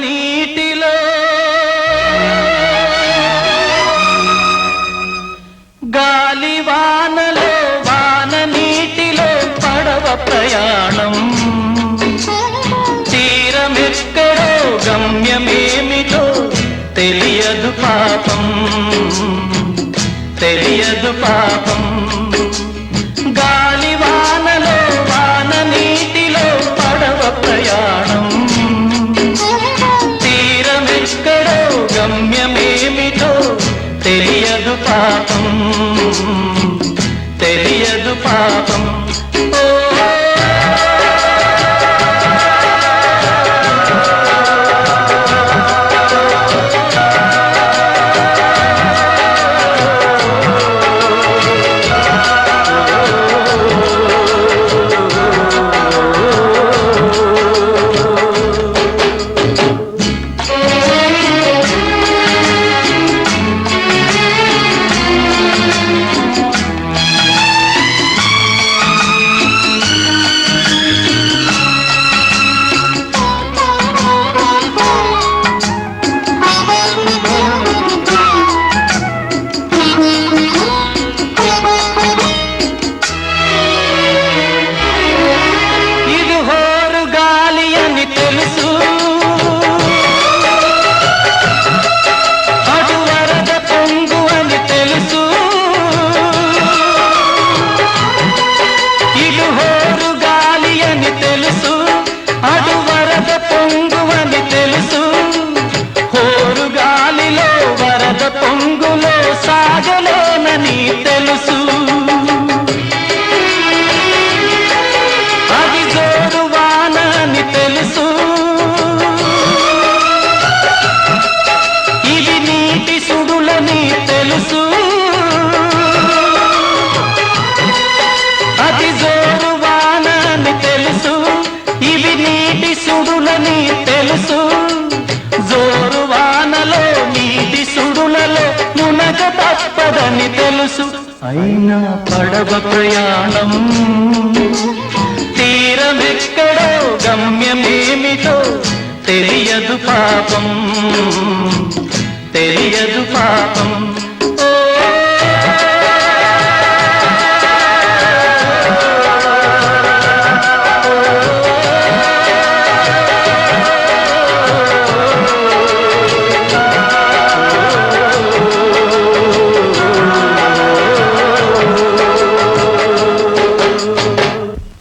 నీటిలో గాలి వానలో వాన నీటిలో పడవ ప్రయాణం తీరమెక్కడో గమ్యమేమిటో తెలియదు పాపం తెలియదు పాపం గాలి వానలో వాన నీటిలో పడవ ప్రయాణం తీరమెక్కడో గమ్యమేమిటో తెలియదు పాపం తెలియదు పాపం తప్పదని తెలుసు అయినా పడవ ప్రయాణం తీరమెక్కడో గమ్యమేమిటో తెలియదు పాపం తెలియదు పాపం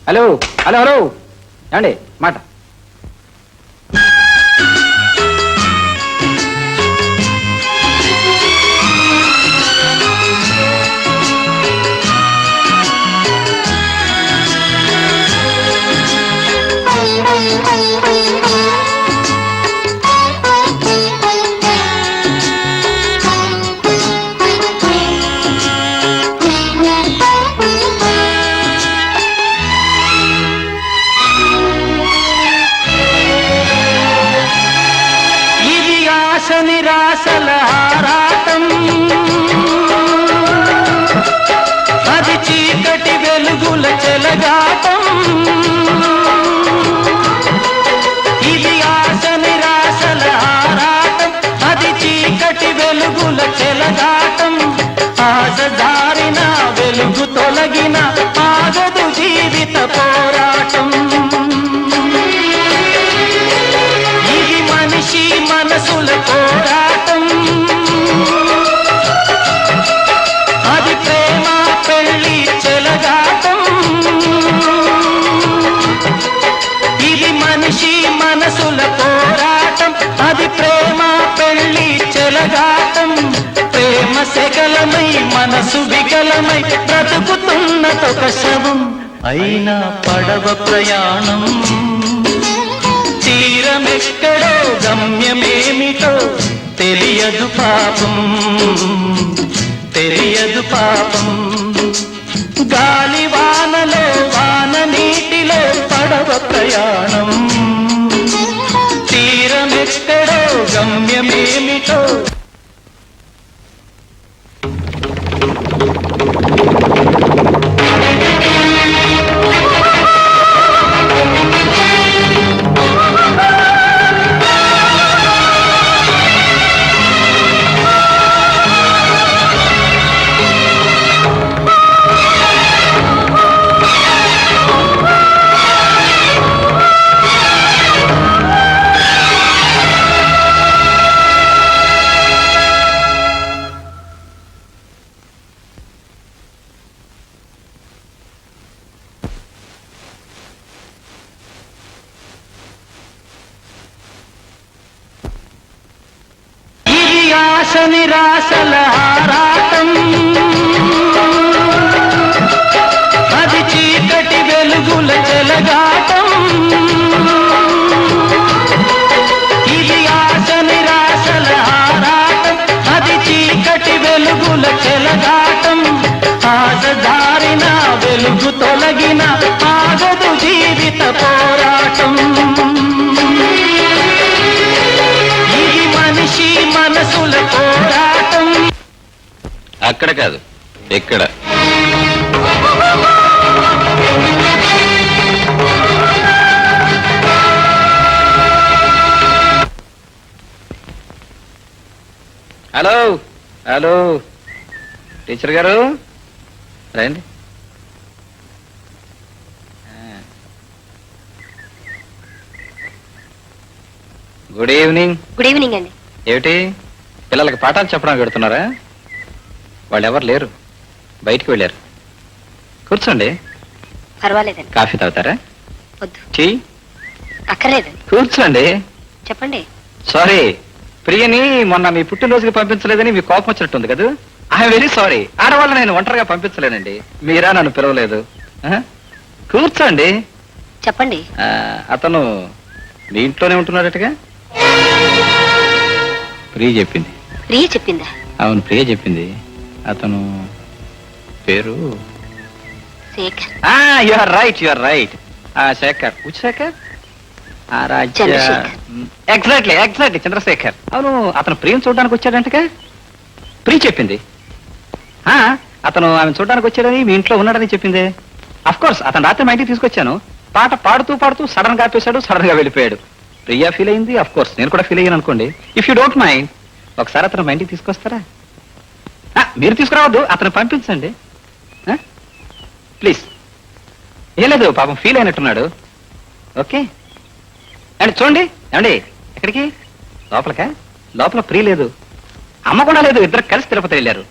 హలో హలో హలో ఏమండి మాట నిరాశల ఆరాటం అది చీకటి వెలుగుల చెలగాటం ఇది ఆశ నిరాశల ఆరాటం అది చీకటి వెలుగుల చెలగాటం ఆశ జారిన వెలుగు తొలగిన ఆగదు జీవిత పోరాటం ఇది మనిషి మనసుల పోరాటం అది ప్రేమ పెళ్లి చెలగాటం ఇది మనిషి మనసుల పోరాటం అది ప్రేమ పెళ్లి చెలగాటం ప్రేమ సెగలమై మనసు వికలమై బ్రతుకుతున్నదొక శవం అయినా పడవ ప్రయాణం తీరమెక్కడో గమ్యమేమిటో తెలియదు పాపం తెలియదు పాపం గాలి వానలో వాన నీటిలో పడవ ప్రయాణం తీరమెక్కడో గమ్యమేమిటో ఆశ నిరాశల ఆరాటం, అది చీకటి వెలుగుల చెలగాటం. ఇది ఆశ నిరాశల ఆరాటం, అది చీకటి వెలుగుల చెలగాటం. ఆశ దారిన వెలుగు తొలగిన ఆగదు జీవిత పోరాటం. ఇది మనిషి మనసుల పోరాటం. అక్కడ కాదు, ఇక్కడ. హలో హలో టీచర్ గారు రండి. Good evening. గుడ్ ఈవినింగ్ అండి. ఏమిటి పిల్లలకి పాఠాలు చెప్పడానికి పెడుతున్నారా? వాళ్ళు ఎవరు లేరు, బయటికి వెళ్ళారు. కూర్చోండి. పర్వాలేదండి. కాఫీ తాగుతారా? వద్దు. టీ? అక్కర్లేదండి. కూర్చోండి. చెప్పండి. సారీ, ప్రియని మొన్న మీ పుట్టినరోజుకి పంపించలేదని మీ కోపం వచ్చినట్టుంది కదా. I'm very sorry. ఆడవాళ్ళు నేను ఒంటరిగా పంపించలేనండి, మీరా నన్ను పిలవలేదు. కూర్చోండి. చెప్పండి. అతను మీ ఇంట్లోనే ఉంటున్నాడటగా? ప్రియ చెప్పింది. ప్రియ చెప్పిందా? అవును, ప్రియ చెప్పింది. అతను పేరు Shekhar. You are right, you are right. Shekhar. ఉచ్ శేఖర్? చంద్రశేఖర్. Exactly exactly, Chandrashekhar. అవును, అతను ప్రియం చూడడానికి వచ్చాడంటగా? ప్రియ చెప్పింది. అతను ఆమె చూడడానికి వచ్చాడని మీ ఇంట్లో ఉన్నాడని చెప్పింది. అఫ్ కోర్స్ అతను రాత్రి మా ఇంటికి తీసుకొచ్చాను. పాట పాడుతూ పాడుతూ సడన్ గా ఆపేశాడు, సడన్ గా వెళ్ళిపోయాడు. ప్రియా ఫీల్ అయింది, అఫ్ కోర్స్ నేను కూడా ఫీల్ అయ్యాను అనుకోండి. ఇఫ్ యూ డోంట్ మైండ్ ఒకసారి అతను మా ఇంటికి తీసుకొస్తారా? మీరు తీసుకురావద్దు, అతను పంపించండి ప్లీజ్. ఏం లేదు, పాపం ఫీల్ అయినట్టున్నాడు. ఓకే అండి. చూడండి ఏమండి, ఎక్కడికి? లోపలకా? లోపల ప్రియ లేదు, అమ్మ కూడా లేదు. ఇద్దరు కలిసి తిరుపతి వెళ్ళారు.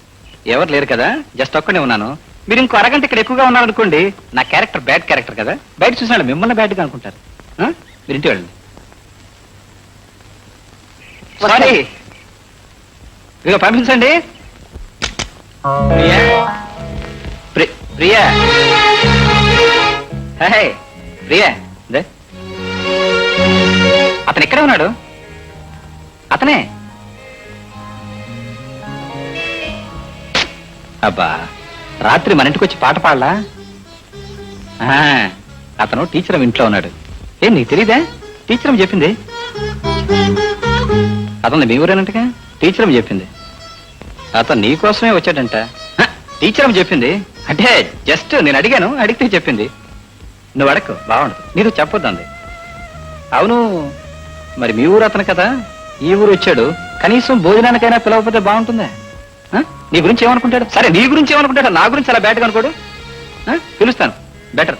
ఎవరు లేరు కదా, జస్ట్ ఒక్కడే ఉన్నాను. మీరు ఇంకో అరగంట ఇక్కడ ఎక్కువగా ఉన్నారనుకోండి, నా క్యారెక్టర్ బ్యాడ్ క్యారెక్టర్ కదా, బయట చూసినాడు మిమ్మల్ని బ్యాడ్గా అనుకుంటారు. మీరు ఇంటి వెళ్ళండి. సారీ, ఇదిగో పంపించండి. ప్రియా, ప్రియా, హే ప్రియా, అతను ఎక్కడే ఉన్నాడు? అతనే. అబ్బా, రాత్రి మన ఇంటికి వచ్చి పాట పాడలా? అతను టీచర్ ఇంట్లో ఉన్నాడు. ఏం నీకు తెలీదా? టీచర్ చెప్పింది. అతను మీ ఊరేనంటగా? టీచర్ చెప్పింది. అతను నీ కోసమే వచ్చాడంట. టీచర్ చెప్పింది. అంటే జస్ట్ నేను అడిగాను, అడిగితే చెప్పింది. నువ్వు అడకు, బాగుండదు, నీకు చెప్పొద్దంది. అవును, మరి మీ ఊరు అతను కదా, ఈ ఊరు వచ్చాడు. కనీసం భోజనానికైనా పిలవకపోతే బాగుంటుందా? నీ గురించి ఏమనుకుంటాడు? సరే, నీ గురించి ఏమనుకుంటాడు? నా గురించి అలా బ్యాడ్గా అనుకోడు. పిలుస్తాను, బెటర్.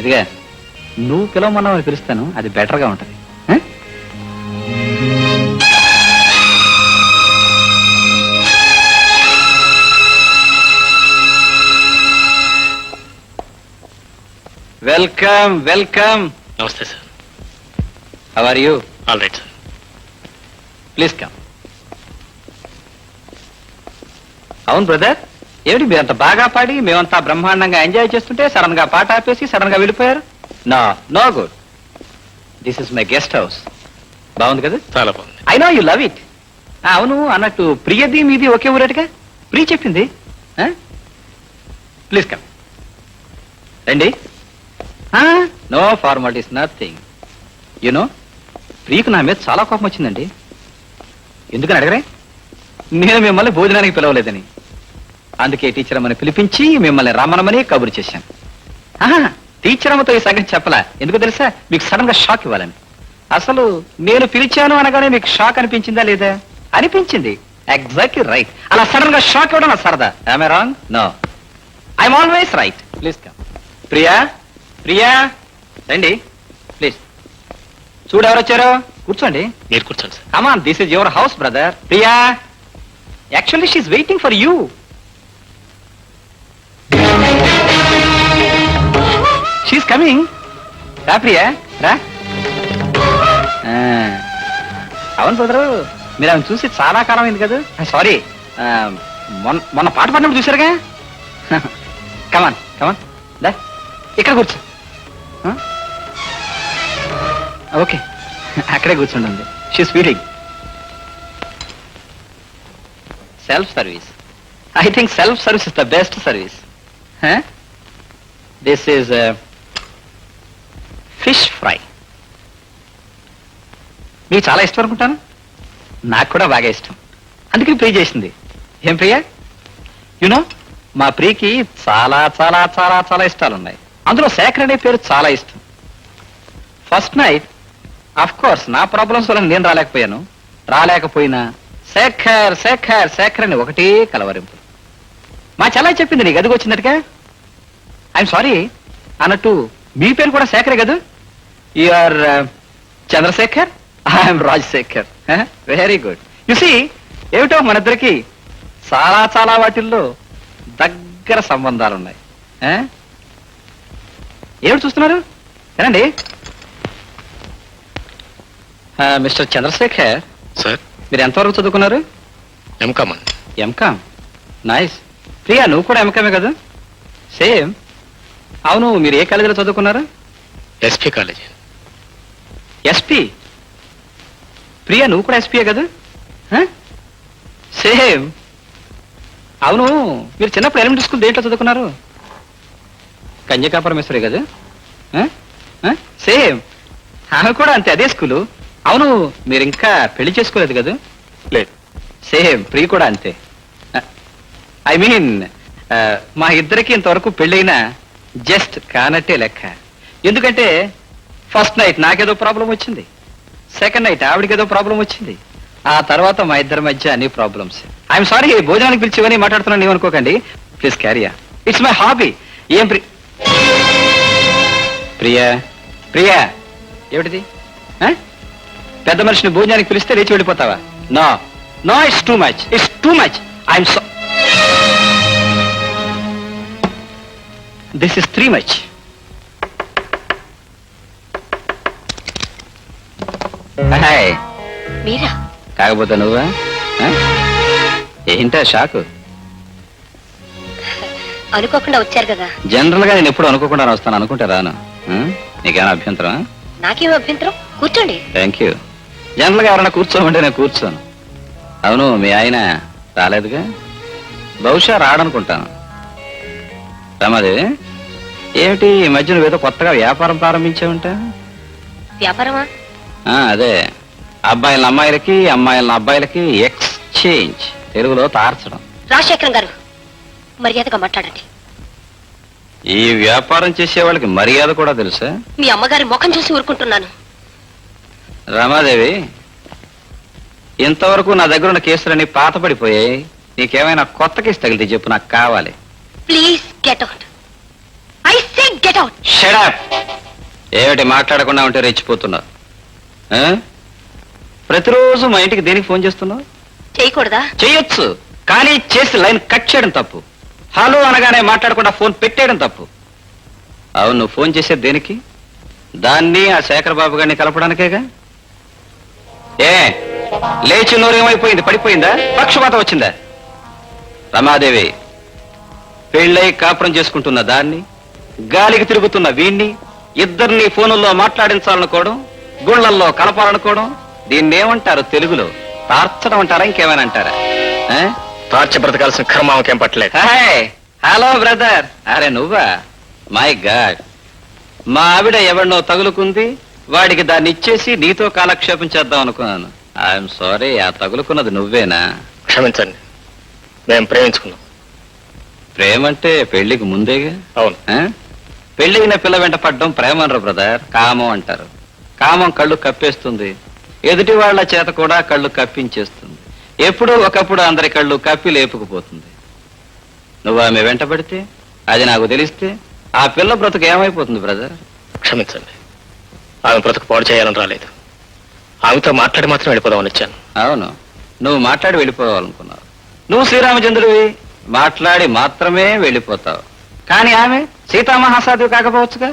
ఇదిగా నువ్వు పిలవమన్నావు, పిలుస్తాను, అది బెటర్గా ఉంటుంది. Welcome welcome. నమస్తే sir. How are you? All right sir. Please come. అవును బ్రదర్, ఏమిటి మీరంత బాగా పాడి మేమంతా బ్రహ్మాండంగా ఎంజాయ్ చేస్తుంటే సడన్ గా పాట ఆపేసి సడన్ గా వెళ్ళిపోయారు? No no good. This is my guest house. బాగుంది కదా? చాలా బాగుంది. I know you love it. అవును, అన్నట్టు ప్రియది మీది ఒకే ఊరేటుగా? ప్రియ చెప్పింది. Please come. రండి. No formalities, nothing. యునో, ప్రియకు నా మీద చాలా కోపం వచ్చిందండి. ఎందుకని అడగరే? నేను మిమ్మల్ని భోజనానికి పిలవలేదని. అందుకే టీచర్ అమ్మని పిలిపించి మిమ్మల్ని రమ్మనమని కబురు చేశాను. టీచర్ అమ్మతో ఈ సంగతి చెప్పలా. ఎందుకు తెలుసా? మీకు సడన్ గా షాక్ ఇవ్వాలని. అసలు నేను పిలిచాను అనగానే మీకు షాక్ అనిపించిందా లేదా? అనిపించింది. Exactly right. అలా సడన్ గా షాక్ ఇవ్వడం నా సరదా. I'm wrong? No, I'm always right. Please come. Priya, Priya, రండి ప్లీజ్. చూడు ఎవరు వచ్చారో. కూర్చోండి. మీరు కూర్చోండి sir. Come on, this is your house brother. Priya, actually she is waiting for you. She is coming. రా ప్రియా, రా. అవును, అవును సోదరు, మీరు ఆమె చూసి చాలా కాలం అయింది కదా. సారీ, మొన్న పాట పాడినప్పుడు చూసారుగా. కమాన్ కమాన్, దా ఇక్కడ కూర్చో. ఓకే, అక్కడే కూర్చోండి. She's feeling self service. I think self service is the best service. This is fish fry. మీకు చాలా ఇష్టం అనుకుంటాను. నాకు కూడా బాగా ఇష్టం, అందుకే ప్రియ చేసింది. ఏం ప్రియ? యునో, మా ప్రియకి చాలా చాలా చాలా చాలా ఇష్టాలు ఉన్నాయి. అందులో శేఖర్ అనే పేరు చాలా ఇష్టం. ఫస్ట్ నైట్ ఆఫ్ కోర్స్ నా ప్రాబ్లమ్స్ వల్ల నేను రాలేకపోయినా శేఖర్ శేఖర్ శేఖర్ అని ఒకటే కలవరింపు. మా చెల్లాయి చెప్పింది నీ గదికి వచ్చినట్టుగా. ఐఎమ్ సారీ అన్నట్టు మీ పేరు కూడా శేఖరే కదా? You are Chandrashekhar, I'm Rajashekhar. Very good. You see, ఏమిటో మన ఇద్దరికి చాలా చాలా వాటిల్లో దగ్గర సంబంధాలు ఉన్నాయి. ఏమిటి చూస్తున్నారు? ఏనండి మిస్టర్ చంద్రశేఖర్ సార్, మీరు ఎంతవరకు చదువుకున్నారు? ఎంకామ్. MCom, nice. ప్రియా, నువ్వు కూడా ఎంకామే కదా? సేమ్. అవును, మీరు ఏ కాలేజీలో చదువుకున్నారు? SP college. ఎస్పీ? ప్రియా, నువ్వు కూడా ఎస్పీయే కదా? సేమ్. అవును, మీరు చిన్నప్పుడు ఎలిమెంటరీ స్కూల్ దేంట్లో చదువుకున్నారు? కన్యకాపురమేశ్వరి కదా? సేమ్, ఆమె కూడా అంతే, అదే స్కూలు. అవును, మీరు ఇంకా పెళ్లి చేసుకోలేదు కదా? లేదు. సేమ్, ప్రియ కూడా అంతే. ఐ మీన్ మా ఇద్దరికి ఇంతవరకు పెళ్ళైనా జస్ట్ కానట్టే లెక్క. ఎందుకంటే ఫస్ట్ నైట్ నాకేదో ప్రాబ్లం వచ్చింది, సెకండ్ నైట్ ఆవిడకేదో ప్రాబ్లం వచ్చింది, ఆ తర్వాత మా ఇద్దరి మధ్య అన్ని ప్రాబ్లమ్స్. ఐఎమ్ సారీ, భోజనానికి పిలిచివని మాట్లాడుతున్నాను, ఏమనుకోకండి. Please carry on, it's my hobby. ఏం ప్రియా ప్రియా, ఏమిటిది? పెద్ద మనిషిని భోజనానికి పిలిస్తే లేచి వెళ్ళిపోతావా? No no, it's too much, it's too much. I'm so, this is three much. మీరా? కాకపోతే నువ్వా? ఏంటా షాకు? అనుకోకుండా వచ్చారు కదా. జనరల్ గా నేను ఎప్పుడు అనుకోకుండా వస్తాను, అనుకుంటే రాను. నీకేమైనా అభ్యంతరం? నాకేం అభ్యంతరం, కూర్చోండి. Thank you. జనరల్ గా ఎవరైనా కూర్చోమంటే నేను కూర్చోను. అవును, మీ ఆయన రాలేదుగా? బహుశా రాడనుకుంటాను. రమాదేవి, ఏమిటి ఈ మధ్య నువ్వేదో కొత్తగా వ్యాపారం ప్రారంభించావుంట? వ్యాపారమా? అదే, అబ్బాయిల అమ్మాయిలకి, అమ్మాయిల అబ్బాయిలకి ఎక్స్చేంజ్, తెలుగులో తార్చడం. రాజశేఖరం గారు, మర్యాదగా మాట్లాడండి. ఈ వ్యాపారం చేసే వాళ్ళకి మర్యాద కూడా తెలుసా? మీ అమ్మగారి ముఖం చూసి ఊరుకుంటున్నాను. రమాదేవి, ఇంతవరకు నా దగ్గర ఉన్న కేసులన్నీ పాతపడిపోయాయి. నీకేమైనా కొత్త కేసు తగిలితే చెప్పు, నాకు కావాలి. Please get out. I say get out. Shut up. ఏమిటి మాట్లాడకుండా ఉంటే రెచ్చిపోతున్నావు? ప్రతిరోజు మా ఇంటికి దేనికి ఫోన్ చేస్తున్నావు? చేయకూడదా? చేయొచ్చు, కానీ చేసి లైన్ కట్ చేయడం తప్పు. హలో అనగానే మాట్లాడకుండా ఫోన్ పెట్టేయడం తప్పు. అవును, నువ్వు ఫోన్ చేసేది దేనికి? దాన్ని ఆ శేఖర్ బాబు గారిని కలపడానికేగా. ఏ లేచి నోరేమైపోయింది? పడిపోయిందా? పక్షపాతం వచ్చిందా? రమాదేవి, పెళ్ళై కాపురం చేసుకుంటున్న దాన్ని, గాలికి తిరుగుతున్న వీణ్ణి, ఇద్దరిని ఫోనుల్లో మాట్లాడించాలనుకోవడం, గుళ్ళల్లో కలపాలనుకోవడం, దీన్ని ఏమంటారు తెలుగులో? తార్చడం అంటారా, ఇంకేమైనా అంటారా? తార్చ బ్రతకాల్సిన కర్మావకేం పట్టలేదు. Hello brother. అరే నువ్వా? మై గాడ్, మా ఆవిడ ఎవరినో తగులుకుంది, వాడికి దాన్ని ఇచ్చేసి నీతో కాలక్షేపం చేద్దాం అనుకున్నాను. ఐఎమ్ సారీ, ఆ తగులుకున్నది నువ్వేనా? క్షమించండి, మేము ప్రేమించుకున్నాం. ప్రేమంటే పెళ్లికి ముందేగా? అవును. పెళ్ళైన పిల్ల వెంట పడ్డం ప్రేమ అనరు బ్రదర్, కామం అంటారు. కామం కళ్ళు కప్పేస్తుంది, ఎదుటి వాళ్ళ చేత కూడా కళ్ళు కప్పించేస్తుంది. ఎప్పుడూ ఒకప్పుడు అందరి కళ్ళు కప్పి లేపుకుపోతుంది. నువ్వు ఆమె వెంట పడితే, అది నాకు తెలిస్తే, ఆ పిల్ల బ్రతుకు ఏమైపోతుంది బ్రదర్? క్షమించండి, ఆమె బ్రతుకు పాడు చేయాలని రాలేదు. ఆమెతో మాట్లాడి మాత్రం వెళ్ళిపోదామని వచ్చాను. అవును, నువ్వు మాట్లాడి వెళ్ళిపోవాలనుకున్నావు. నువ్వు శ్రీరామచంద్రుడివి, మాట్లాడి మాత్రమే వెళ్ళిపోతావు. కానీ ఆమె సీతామహాసాధ్వి కాకపోవచ్చుగా?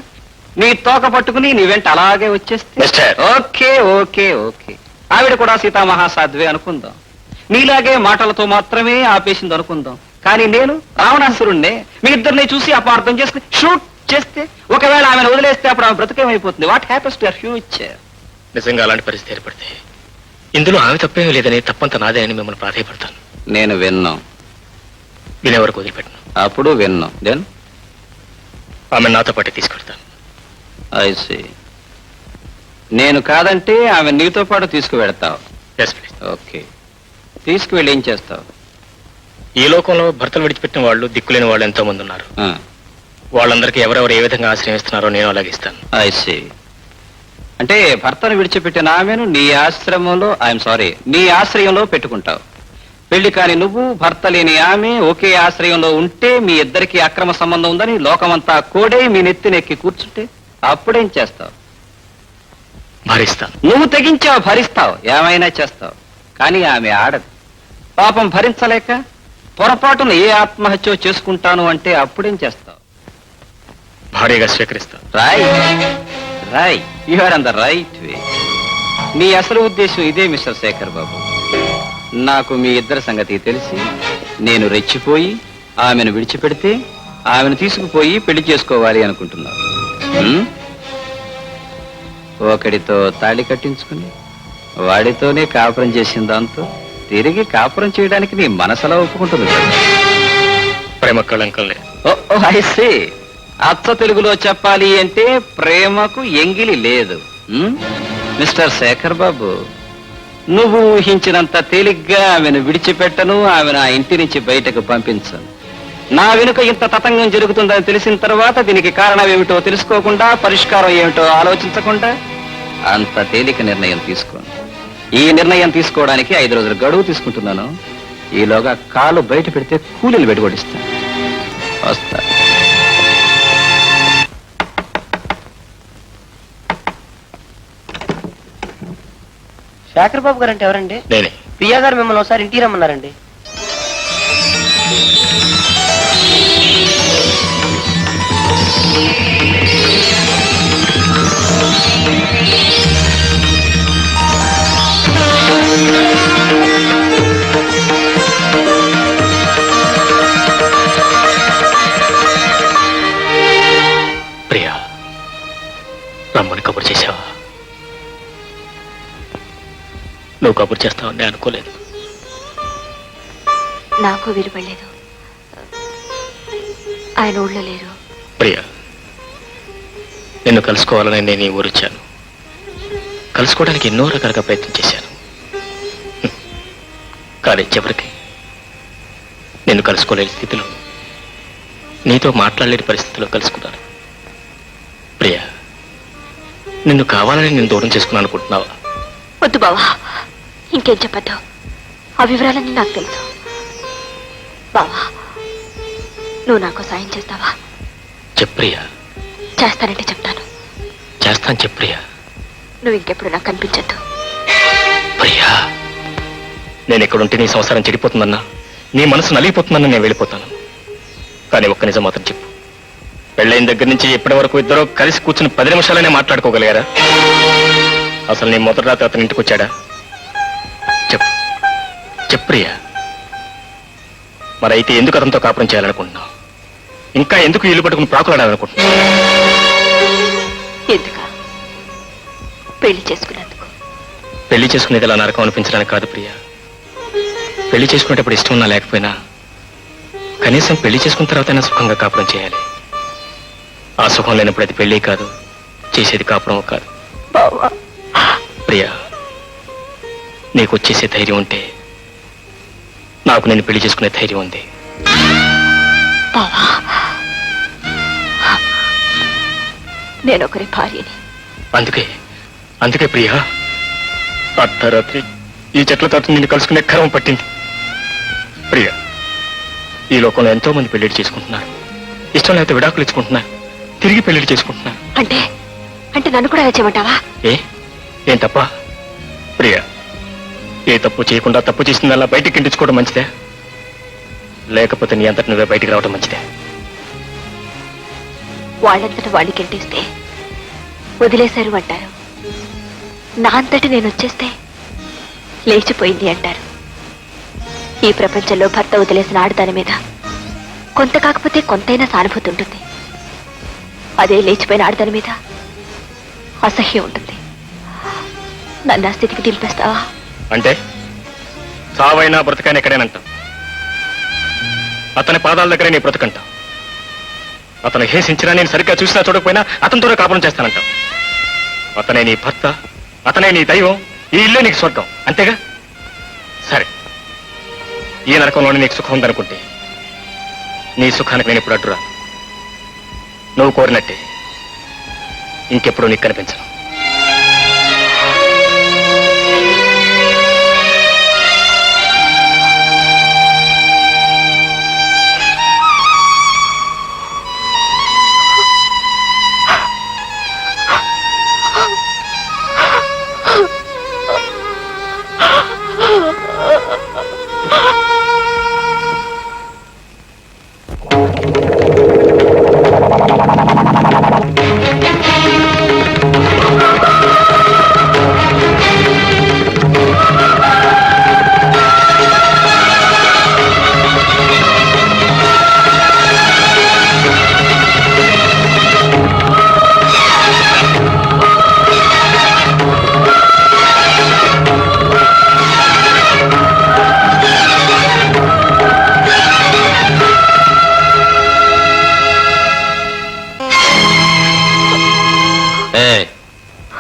నీ తోక పట్టుకుని నీ వెంట అలాగే వచ్చేస్తే. మిస్టర్. ఓకే ఓకే ఓకే, ఆవిడ కూడా సీతామహాసాధ్వే అనుకుందాం. మీలాగే మాటలతో మాత్రమే ఆపేసింది అనుకుందాం. కానీ నేను రావణాసురుణ్ణే. మీ ఇద్దరిని చూసి అపార్థం చేసుకుని షూట్ చేస్తే, ఒకవేళ ఆమెను వదిలేస్తే అప్పుడు ఆమె బ్రతికేమైపోతుంది? What happens to your future? నిజంగా అలాంటి పరిస్థితి ఏర్పడితే ఇందులో ఆమె తప్పేమీ లేదని, తప్పంత నాదే అని మిమ్మల్ని ప్రాధాయపడతాను. నేను విన్నాం, వినే వరకు వదిలిపెట్టను. అప్పుడు విన్నాం. దెన్ ఆమె నాతో పాటు తీసుకెళ్తాను. I see. నేను కాదంటే ఆమె నీతో పాటు తీసుకువెడతావు. Yes please. ఓకే, తీసుకువెళ్ళి ఏం చేస్తావు? ఈ లోకంలో భర్తలు విడిచిపెట్టిన వాళ్ళు, దిక్కులేని వాళ్ళు ఎంతో మంది ఉన్నారు. వాళ్ళందరికీ ఎవరెవరు ఏ విధంగా ఆశ్రయం ఇస్తున్నారో నేను అలాగే ఇస్తాను. I see. అంటే భర్తను విడిచిపెట్టిన ఆమెను నీ ఆశ్రమంలో, ఐఎమ్ సారీ, నీ ఆశ్రయంలో పెట్టుకుంటావు. పెళ్లి కాని నువ్వు, భర్త లేని ఆమె ఒకే ఆశ్రయంలో ఉంటే మీ ఇద్దరికి అక్రమ సంబంధం ఉందని లోకమంతా కోడై మీ నెత్తినెక్కి కూర్చుంటే అప్పుడేం చేస్తావు? భరిస్తాను. నువ్వు తెగించావు, భరిస్తావు, ఏమైనా చేస్తావు. కానీ ఆమె ఆడదు. పాపం భరించలేక పొరపాటున ఏ ఆత్మహత్య చేసుకుంటాను అంటే అప్పుడేం చేస్తావు? భారీగా స్వీకరిస్తాను. Right, you are on the right way. నీ అసలు ఉద్దేశం ఇదే మిస్టర్ శేఖర్ బాబు. నాకు మీ ఇద్దరి సంగతి తెలిసి నేను రెచ్చిపోయి ఆమెను విడిచిపెడితే ఆమెను తీసుకుపోయి పెళ్లి చేసుకోవాలి అనుకుంటున్నావు. ఒకడితో తాళి కట్టించుకుని వాడితోనే కాపురం చేసిన దాంతో తిరిగి కాపురం చేయడానికి నీ మనసులా ఒప్పుకుంటుంది కదా. ప్రేమ కళంకం లేదు. ఓ ఐ సీ. అచ్చ తెలుగులో చెప్పాలి అంటే ప్రేమకు ఎంగిలి లేదు. మిస్టర్ శేఖర్ బాబు, నువ్వు ఊహించినంత తేలిగ్గా ఆమెను విడిచిపెట్టను, ఆమెను ఆ ఇంటి నుంచి బయటకు పంపించను. నా వెనుక ఇంత తతంగం జరుగుతుందని తెలిసిన తర్వాత దీనికి కారణం ఏమిటో తెలుసుకోకుండా, పరిష్కారం ఏమిటో ఆలోచించకుండా అంత తేలిక నిర్ణయం తీసుకోను. ఈ నిర్ణయం తీసుకోవడానికి 5 రోజుల గడువు తీసుకుంటున్నాను. ఈలోగా కాలు బయట పెడితే కూలీలు వెడిగొడిస్తాను. వస్తా. శేఖర్ బాబు గారు అంటే ఎవరండి? నేనే. ప్రియా గారు మిమ్మల్ని ఒకసారి ఇంటికి రమ్మన్నారండి. ప్రియా, రమ్మని కబురు చేశావా? నువ్వు కబురు చేస్తావని నేను అనుకోలేదు. నాకు విలువలేదు. ఆయన ఊళ్ళో లేరు. ప్రియా, నిన్ను కలుసుకోవాలని నేను ఈ ఊరొచ్చాను. కలుసుకోవడానికి ఎన్నో రకాలుగా ప్రయత్నం చేశాను. కానీ చివరికి నిన్ను కలుసుకోలేని స్థితిలో, నీతో మాట్లాడలేని పరిస్థితిలో కలుసుకున్నాను. ప్రియా, నిన్ను కావాలని నేను దూరం చేసుకున్నాను అనుకుంటున్నావా? వద్దు బావా, ఇంకేం చెప్పద్దు. ఆ వివరాలన్నీ నాకు తెలుసు. బావా, నువ్వు నాకు సాయం చేస్తావా? చెప్ప్రియా. చేస్తానంటే చెప్తాను. చేస్తాను చెప్ప్రియా. నువ్వు ఇంకెప్పుడు నాకు కనిపించద్దు. ప్రియా, నేను ఎక్కడుంటే నీ సంసారం చెడిపోతుందన్నా, నీ మనసు నలిగిపోతుందన్నా నేను వెళ్ళిపోతాను. కానీ ఒక్క నిజం మాత్రం చెప్పు, పెళ్ళైన దగ్గర నుంచి ఇప్పటి వరకు ఇద్దరు కలిసి కూర్చుని 10 నిమిషాలనే మాట్లాడుకోగలిగారా? అసలు నీ మొదటి రాత్రి అతని ఇంటికి వచ్చాడా? చెప్పు చెప్ప్రియా. మరైతే ఎందుకు అతనితో కాపురం చేయాలనుకుంటున్నావు? ఇంకా ఎందుకు ఇల్లు పట్టుకుని ప్రాకులాడాలనుకుంటున్నావు? ఎందుక? పెళ్లి చేసుకున్నందుకు. పెళ్లి చేసుకునేది ఇలా నరకం అనిపించడానికి కాదు ప్రియా. పెళ్లి చేసుకునేటప్పుడు ఇష్టం ఉన్నా లేకపోయినా కనీసం పెళ్లి చేసుకున్న తర్వాతైనా సుఖంగా కాపురం చేయాలి. ఆ సుఖం లేనప్పుడు అది పెళ్లి కాదు, చేసేది కాపురం కాదు. ప్రియా, నీకు వచ్చేసే ధైర్యం ఉంటే నాకు నేను పెళ్లి చేసుకునే ధైర్యం ఉంది. నేను ఒకరి భార్యని. అందుకే ప్రియా, అర్ధరాత్రి ఈ చెట్ల తాత నిన్ను కలుసుకునే కర్మ పట్టింది. ప్రియా, ఈ లోకంలో ఎంతో మంది పెళ్లిళ్ళు చేసుకుంటున్నారు. ఇష్టం లేకపోతే విడాకులు ఇచ్చుకుంటున్నారు, తిరిగి పెళ్లిళ్ళు చేసుకుంటున్నారు. అంటే నన్ను కూడా చేయమంటావా? ఏం తప్ప? ప్రియా, ఏ తప్పు చేయకుండా తప్పు చేసిందల్లా బయటికి ఇంటించుకోవడం మంచిదే, లేకపోతే నీ అంతటి నువ్వే బయటికి రావడం మంచిదే. వాళ్ళంతటా వాళ్ళకి గెంటేస్తే వదిలేశారు అంటారు. నా అంతటి నేను వచ్చేస్తే లేచిపోయింది అంటారు. ఈ ప్రపంచంలో భర్త వదిలేసిన ఆడదాని మీద కొంత కాకపోతే కొంతైనా సానుభూతి ఉంటుంది. అదే లేచిపోయిన ఆడదాని మీద అసహ్యం ఉంటుంది. నన్ను ఆ స్థితికి దింపేస్తావా? అంటే సావైనా బ్రతకైనా ఎక్కడేనంట. అతని పాదాల దగ్గరే నీ బ్రతకంట. అతను హేసించినా నేను సరిగ్గా చూసినా చూడకపోయినా అతనితోనే కాపురం చేస్తానంట. అతనే నీ భర్త, అతనే నీ దైవం, ఈ ఇల్లే నీకు స్వర్గం, అంతేగా? సరే, ఈ నరకంలోనే నీకు సుఖం ఉందనుకుంటే నీ సుఖానికి నేను ఇప్పుడు అడ్డురా. నువ్వు కోరినట్టే ఇంకెప్పుడు నీకు కనిపించను.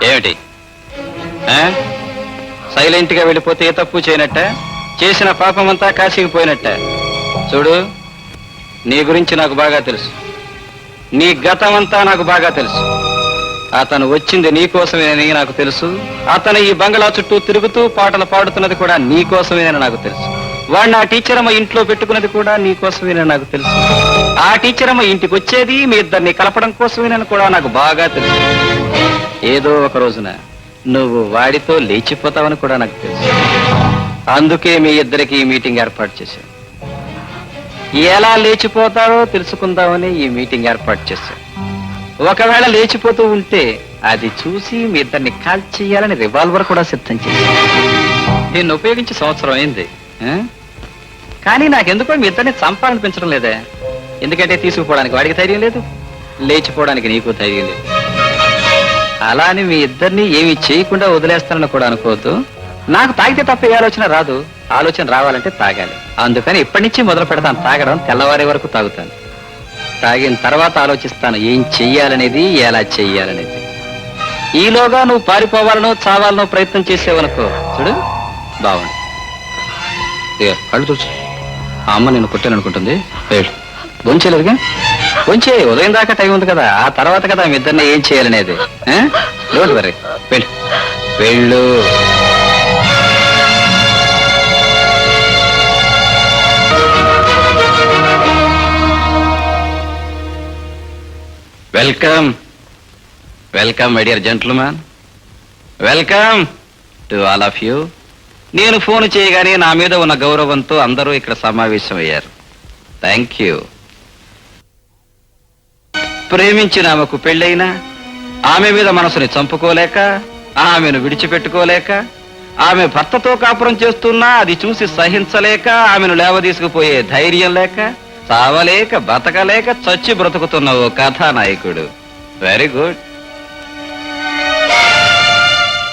ఏమిటి సైలెంట్ గా వెళ్ళిపోతే ఏ తప్పు చేయనట్ట? చేసిన పాపమంతా కాశీకి పోయినట్ట? చూడు, నీ గురించి నాకు బాగా తెలుసు. నీ గతమంతా నాకు బాగా తెలుసు. అతను వచ్చింది నీకోసమేనని నాకు తెలుసు. అతను ఈ బంగళా చుట్టూ తిరుగుతూ పాటలు పాడుతున్నది కూడా నీకోసమేనని నాకు తెలుసు. వాడిని ఆ టీచరమ్మ ఇంట్లో పెట్టుకున్నది కూడా నీకోసమేనని నాకు తెలుసు. ఆ టీచరమ్మ ఇంటికి వచ్చేది మీ ఇద్దరిని కలపడం కోసమేనని కూడా నాకు బాగా తెలుసు. ఏదో ఒక రోజున నువ్వు వాడితో లేచిపోతావని కూడా నాకు తెలుసు. అందుకే మీ ఇద్దరికి ఈ మీటింగ్ ఏర్పాటు చేశాను. ఎలా లేచిపోతారో తెలుసుకుందామని ఈ మీటింగ్ ఏర్పాటు చేశాను. ఒకవేళ లేచిపోతూ ఉంటే అది చూసి మీ ఇద్దరిని కాల్చేయాలని రివాల్వర్ కూడా సిద్ధం చేశాను. దీన్ని ఉపయోగించి సంవత్సరం అయింది. కానీ నాకెందుకో మీ ఇద్దరిని చంపాలనిపించడం లేదే. ఎందుకంటే తీసుకుపోవడానికి వాడికి ధైర్యం లేదు, లేచిపోవడానికి నీకు ధైర్యం లేదు. అలా అని మీ ఇద్దరిని ఏమి చేయకుండా వదిలేస్తానని కూడా అనుకోవద్దు. నాకు తాగితే తప్ప ఏ ఆలోచన రాదు. ఆలోచన రావాలంటే తాగాలి. అందుకని ఇప్పటి నుంచి మొదలు పెడతాను తాగడం. తెల్లవారే వరకు తాగుతాను. తాగిన తర్వాత ఆలోచిస్తాను ఏం చెయ్యాలనేది, ఎలా చెయ్యాలనేది. ఈలోగా నువ్వు పారిపోవాలనో చావాలనో ప్రయత్నం చేసేవనుకో, చూడు బాగుంది. కళ్ళు చూసు. ఆ అమ్మ నేను కొట్టాననుకుంటుంది. వెళ్ళు. గొంచేలేదుగా, గొంచే. ఉదయం దాకా టైం ఉంది కదా, ఆ తర్వాత కదా మీ ఇద్దరిని ఏం చేయాలనేది. డోంట్ వరీ, వెళ్ళు వెళ్ళు. Welcome welcome my dear gentlemen. Welcome to all of you. నేను ఫోన్ చేయగానే నా మీద ఉన్న గౌరవంతో అందరూ ఇక్కడ సమావేశమయ్యారు. Thank you. ప్రేమించిన ఆమెకు పెళ్ళైనా ఆమె మీద మనసుని చంపుకోలేక, ఆమెను విడిచిపెట్టుకోలేక, ఆమె భర్తతో కాపురం చేస్తున్నా అది చూసి సహించలేక, ఆమెను లేవదీసుకుపోయే ధైర్యం లేక, చావలేక బతకలేక చచ్చి బ్రతుకుతున్న ఓ కథానాయకుడు. Very good.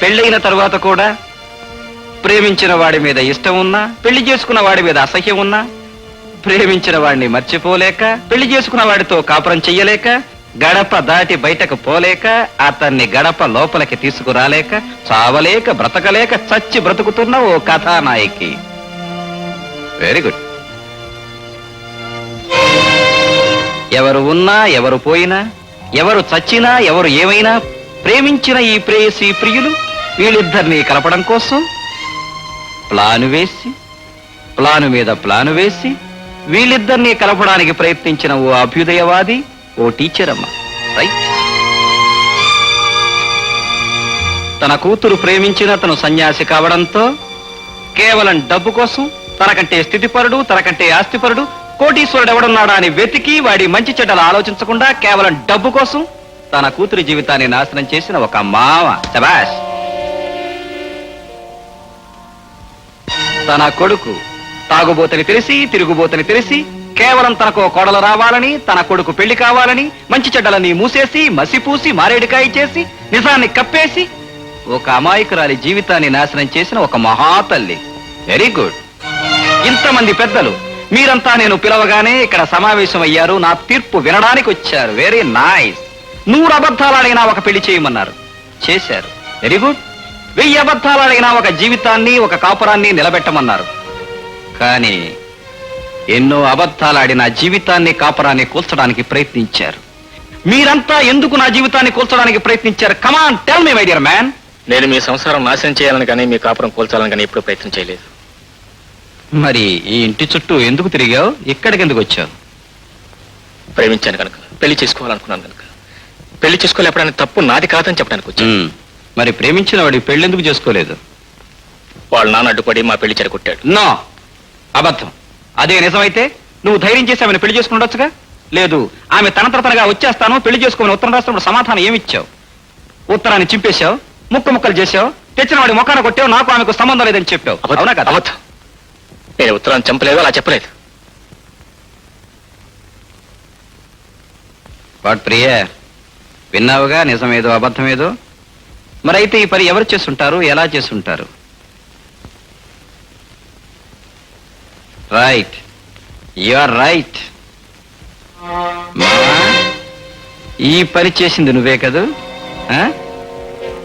పెళ్ళైన తరువాత కూడా ప్రేమించిన వాడి మీద ఇష్టం ఉన్నా, పెళ్లి చేసుకున్న వాడి మీద అసహ్యం ఉన్నా, ప్రేమించిన వాడిని మర్చిపోలేక, పెళ్లి చేసుకున్న వాడితో కాపురం చెయ్యలేక, గడప దాటి బయటకు పోలేక, అతన్ని గడప లోపలికి తీసుకురాలేక, చావలేక బ్రతకలేక చచ్చి బ్రతుకుతున్న ఓ కథానాయకి. Very good. ఎవరు ఉన్నా, ఎవరు పోయినా, ఎవరు చచ్చినా, ఎవరు ఏమైనా, ప్రేమించిన ఈ ప్రేయసి ప్రియులు వీళ్ళిద్దరినీ కలపడం కోసం ప్లాను వేసి, ప్లాను మీద ప్లాను వేసి వీళ్ళిద్దరినీ కలపడానికి ప్రయత్నించిన ఓ అభ్యుదయవాది, ఓ టీచర్ అమ్మ. రైట్. తన కూతురు ప్రేమించిన తను సన్యాసి కావడంతో కేవలం డబ్బు కోసం తనకంటే స్థితిపరుడు, తనకంటే ఆస్తిపరుడు, కోటీశ్వరుడు ఎవడున్నాడా అని వెతికి వాడి మంచి చెడ్డలు ఆలోచించకుండా కేవలం డబ్బు కోసం తన కూతురి జీవితాన్ని నాశనం చేసిన ఒక మావ. శబాష్. తన కొడుకు తాగుబోతని తెలిసి తిరుగుబోతని తెలిసి కేవలం తనకు ఓ కోడలు రావాలని, తన కొడుకు పెళ్లి కావాలని, మంచి చెడ్డలని మూసేసి మసిపూసి మారేడుకాయ చేసి నిజాన్ని కప్పేసి ఒక అమాయకురాలి జీవితాన్ని నాశనం చేసిన ఒక మహాతల్లి. Very good. ఇంతమంది పెద్దలు మీరంతా నేను పిలవగానే ఇక్కడ సమావేశం అయ్యారు, నా తీర్పు వినడానికి వచ్చారు. Very nice. 100 అబద్ధాలు అడిగినా ఒక పెళ్లి చేయమన్నారు, చేశారు. Very good. 1000 అబద్ధాలు అడిగినా ఒక జీవితాన్ని, ఒక కాపురాన్ని నిలబెట్టమన్నారు. కానీ ఎన్నో అబద్ధాలు ఆడిన జీవితాన్ని, కాపురాన్ని కూల్చడానికి ప్రయత్నించారు. మీరంతా ఎందుకు నా జీవితాన్ని కూల్చడానికి ప్రయత్నించారు? Come on tell me my dear man. నేను మీ సంసారం నాశనం చేయాలని కానీ మీ కాపురం కూల్చాలని కానీ ఎప్పుడూ ప్రయత్నం చేయలేదు. మరి ఈ ఇంటి చుట్టూ ఎందుకు తిరిగావు? ఇక్కడికి ఎందుకు వచ్చావు? ప్రేమించాను కనుక, పెళ్లి చేసుకోవాలనుకున్నాను కనుక. పెళ్లి చేసుకోలేపడానికి తప్పు నాది కాదని చెప్పడానికి వచ్చాను. మరి ప్రేమించిన వాడి పెళ్ళెందుకు చేసుకోలేదు? వాళ్ళ నాన్న అడ్డుపడి మా పెళ్లి చెడగొట్టాడు. నో, అబద్ధం. అదే నిజమైతే నువ్వు ధైర్యం చేసి ఆమెను పెళ్లి చేసుకుని ఉండొచ్చుగా. లేదు, ఆమె తనతరతనగా వచ్చేస్తాను పెళ్లి చేసుకోమని ఉత్తరం రాసినప్పుడు సమాధానం ఏమిచ్చావు? ఉత్తరాన్ని చింపేశావు, ముక్కలు చేశావు, తెచ్చిన వాడి ముఖాన కొట్టావు, నాకు ఆమెకు సంబంధం లేదని చెప్పావు. అవునా కదా? అబద్ధం. నేను ఉత్తరాన్ని చంపలేదు, అలా చెప్పలేదు. వాట్ ప్రియ, విన్నావుగా నిజమేదో అబద్ధమేదో. మరైతే ఈ పని ఎవరు చేస్తుంటారు, ఎలా చేస్తుంటారు? Right, you are right. ఈ పని చేసింది నువ్వే కదూ?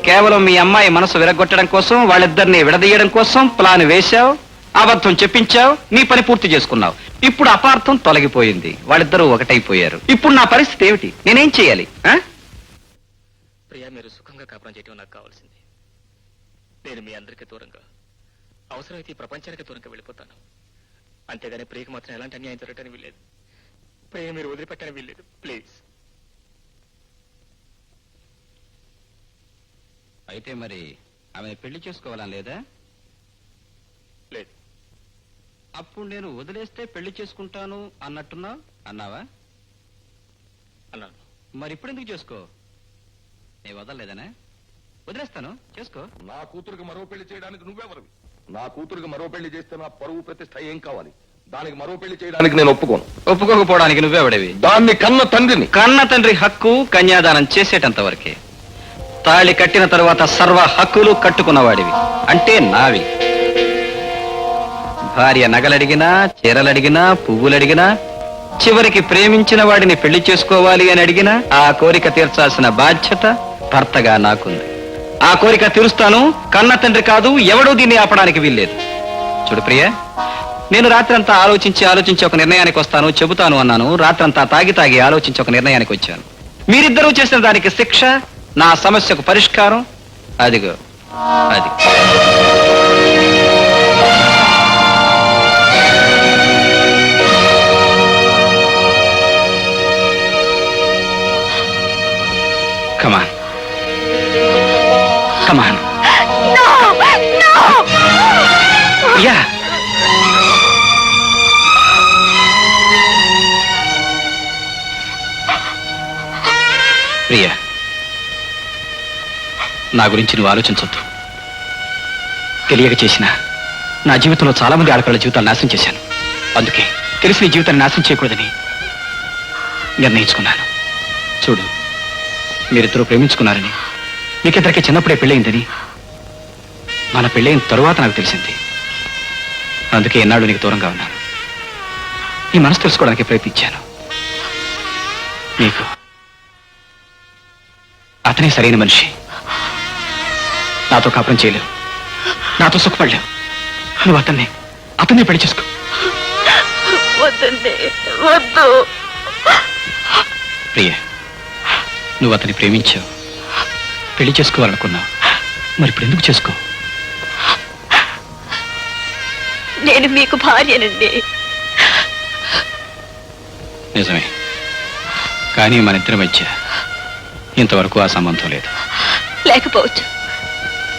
కేవలం మీ అమ్మాయి మనసు విరగొట్టడం కోసం, వాళ్ళిద్దరిని విడదీయడం కోసం ప్లాన్ వేశావు, అబద్ధం చెప్పించావు, నీ పని పూర్తి చేసుకున్నావు. ఇప్పుడు అపార్థం తొలగిపోయింది, వాళ్ళిద్దరూ ఒకటైపోయారు. ఇప్పుడు నా పరిస్థితి ఏమిటి? నేనేం చేయాలి? ప్రియా, మీరు సుఖంగా కాపురం చేయటం నాకు కావాల్సింది. నేను మీ అందరికీ దూరంగా, అవసరమైతే ఈ ప్రపంచానికి దూరంగా వెళ్ళిపోతాను. అంతేగాని ప్రియకి మాత్రం ఎలాంటి అన్యాయం జరగటానికి వీల్లేదు. ప్రియ, మీరు వదిలిపెట్టడానికి వీల్లేదు, ప్లీజ్. అయితే మరి ఆమె పెళ్లి చేసుకోవాలని లేదా? లేదు. అప్పుడు నేను వదిలేస్తే పెళ్లి చేసుకుంటాను అన్నావా? అన్నాను. మరి ఇప్పుడు ఎందుకు చేసుకో? నేను వదలలేదనే? వదిలేస్తాను, చేసుకో. నా కూతురికి మరో పెళ్లి చేయడానికి నువ్వెవరివి? నా కూతురికి మరో పెళ్లి చేస్తే నా పరువు ప్రతిష్ట ఏం కావాలి? దానికి మరో పెళ్లి చేయడానికి నేను ఒప్పుకోను. ఒప్పుకోకపోవడానికి నువ్వెవడవి? దాన్ని కన్న తండ్రిని. కన్న తండ్రి హక్కు కన్యాదానం చేసేటంత వరకే. తాళి కట్టిన తరువాత సర్వ హక్కులు కట్టుకున్నవాడివి, అంటే నావి. భార్య నగలడిగినా, చీరలడిగినా, పువ్వులడిగినా, చివరికి ప్రేమించిన వాడిని పెళ్లి చేసుకోవాలి అని అడిగినా ఆ కోరిక తీర్చాల్సిన బాధ్యత భర్తగా నాకుంది. ఆ కోరిక తీరుస్తాను. కన్న తండ్రి కాదు, ఎవడూ దీన్ని ఆపడానికి వీల్లేదు. చూడు ప్రియ, నేను రాత్రంతా ఆలోచించి ఒక నిర్ణయానికి వస్తాను, చెబుతాను అన్నాను. రాత్రంతా తాగి ఆలోచించి ఒక నిర్ణయానికి వచ్చాను. మీరిద్దరూ చేసిన దానికి శిక్ష, నా సమస్యకు పరిష్కారం. అదిగో అది. కమాన్ కమాన్. యా, ప్రియా, నా గురించి నువ్వు ఆలోచించొద్దు. తెలియక చేసిన నా జీవితంలో చాలా మంది ఆడపిల్లల జీవితాలు నాశనం చేశాను. అందుకే తెలిసి నీ జీవితాన్ని నాశనం చేయకూడదని నిర్ణయించుకున్నాను. చూడు, మీరిద్దరూ ప్రేమించుకున్నారని, మీకిద్దరికి చిన్నప్పుడే పెళ్ళయిందని మన పెళ్ళైన తరువాత నాకు తెలిసింది. అందుకే ఎన్నాళ్ళు నీకు దూరంగా ఉన్నాను. నీ మనసు తెలుసుకోవడానికి ప్రయత్నించాను. నీకు అతనే సరైన మనిషి. నాతో కాపురం చేయలేవు, నాతో సుఖపడలేవు. నువ్వు అతన్నే పెళ్లి చేసుకో. వద్దు. ప్రియ, నువ్వు అతన్ని ప్రేమించావు, పెళ్లి చేసుకోవాలనుకున్నావు. మరి ఇప్పుడు ఎందుకు చేసుకో? నేను మీకు భార్యనండి. నిజమే, కానీ మన ఇద్దరి మధ్య ఇంతవరకు ఆ సంబంధం లేదు. లేకపోవచ్చు,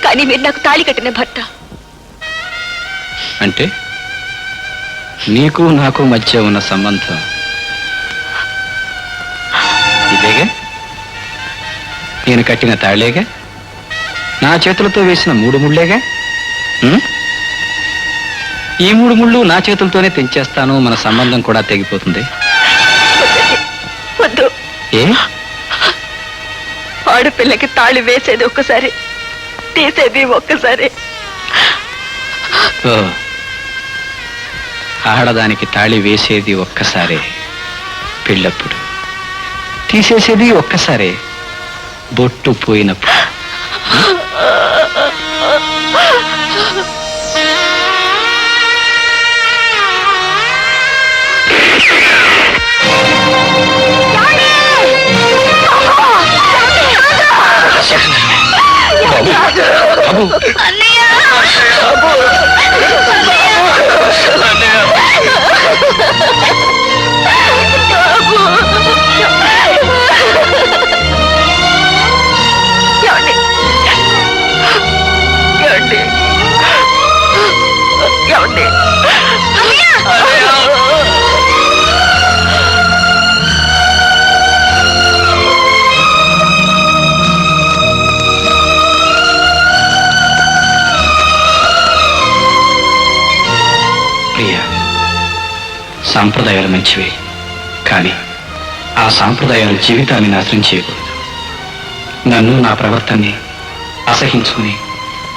కానీ మీరు నాకు తాళి కట్టిన భర్త. అంటే నీకు నాకు మధ్య ఉన్న సంబంధం ఇదేగా? నేను కట్టిన తాళేగా, నా చేతులతో వేసిన 3 ముళ్ళేగా. ఈ 3 ముళ్ళు నా చేతులతోనే తెంచేస్తాను, మన సంబంధం కూడా తెగిపోతుంది. వద్దు. ఏ? ఆడపిల్లకి తాళి వేసేది ఒక్కసారి, తీసేది ఒక్కసారి. ఓ, ఆడదానికి తాళి వేసేది ఒక్కసారే పెళ్ళప్పుడు, తీసేసేది ఒక్కసారే బొట్టు పోయినప్పుడు. ప్రియా, సాంప్రదాయాలు మంచివే, కానీ ఆ సాంప్రదాయాలు జీవితాన్ని నాశనం చేయకూడదు. నన్ను, నా ప్రవర్తనని అసహించుకుని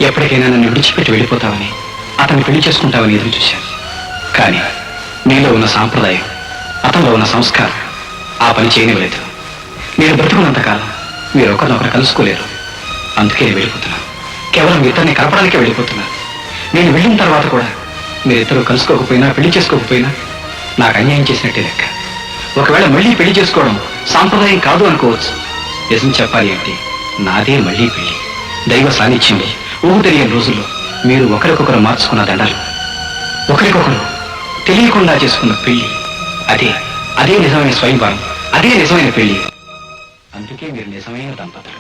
ఎప్పటికైనా నన్ను విడిచిపెట్టి వెళ్ళిపోతావని, అతన్ని పెళ్లి చేసుకుంటావని ఎదురు చూశాను. కానీ నీలో ఉన్న సాంప్రదాయం, అతనిలో ఉన్న సంస్కారం ఆ పని చేయనివ్వలేదు. నేను బ్రతుకున్నంతకాలం మీరు ఒకరినొకరు కలుసుకోలేరు. అందుకే వెళ్ళిపోతున్నాను. కేవలం ఇద్దరిని కలపడానికే వెళ్ళిపోతున్నాను. నేను వెళ్ళిన తర్వాత కూడా మీరిద్దరూ కలుసుకోకపోయినా, పెళ్లి చేసుకోకపోయినా నాకు అన్యాయం చేసినట్టే లెక్క. ఒకవేళ మళ్ళీ పెళ్లి చేసుకోవడం సాంప్రదాయం కాదు అనుకోవచ్చు. నిజం చెప్పాలి అంటే నాదే మళ్ళీ పెళ్లి. దైవ సాన్నిధ్యంలో ఊహు తెలియని రోజుల్లో మీరు ఒకరికొకరు మార్చుకున్న దండలు, ఒకరికొకరు తెలియకుండా చేసుకున్న పెళ్లి, అదే నిజమైన స్వయంవరం, అదే నిజమైన పెళ్లి. అందుకే మీరు నిజమైన దంపతులు.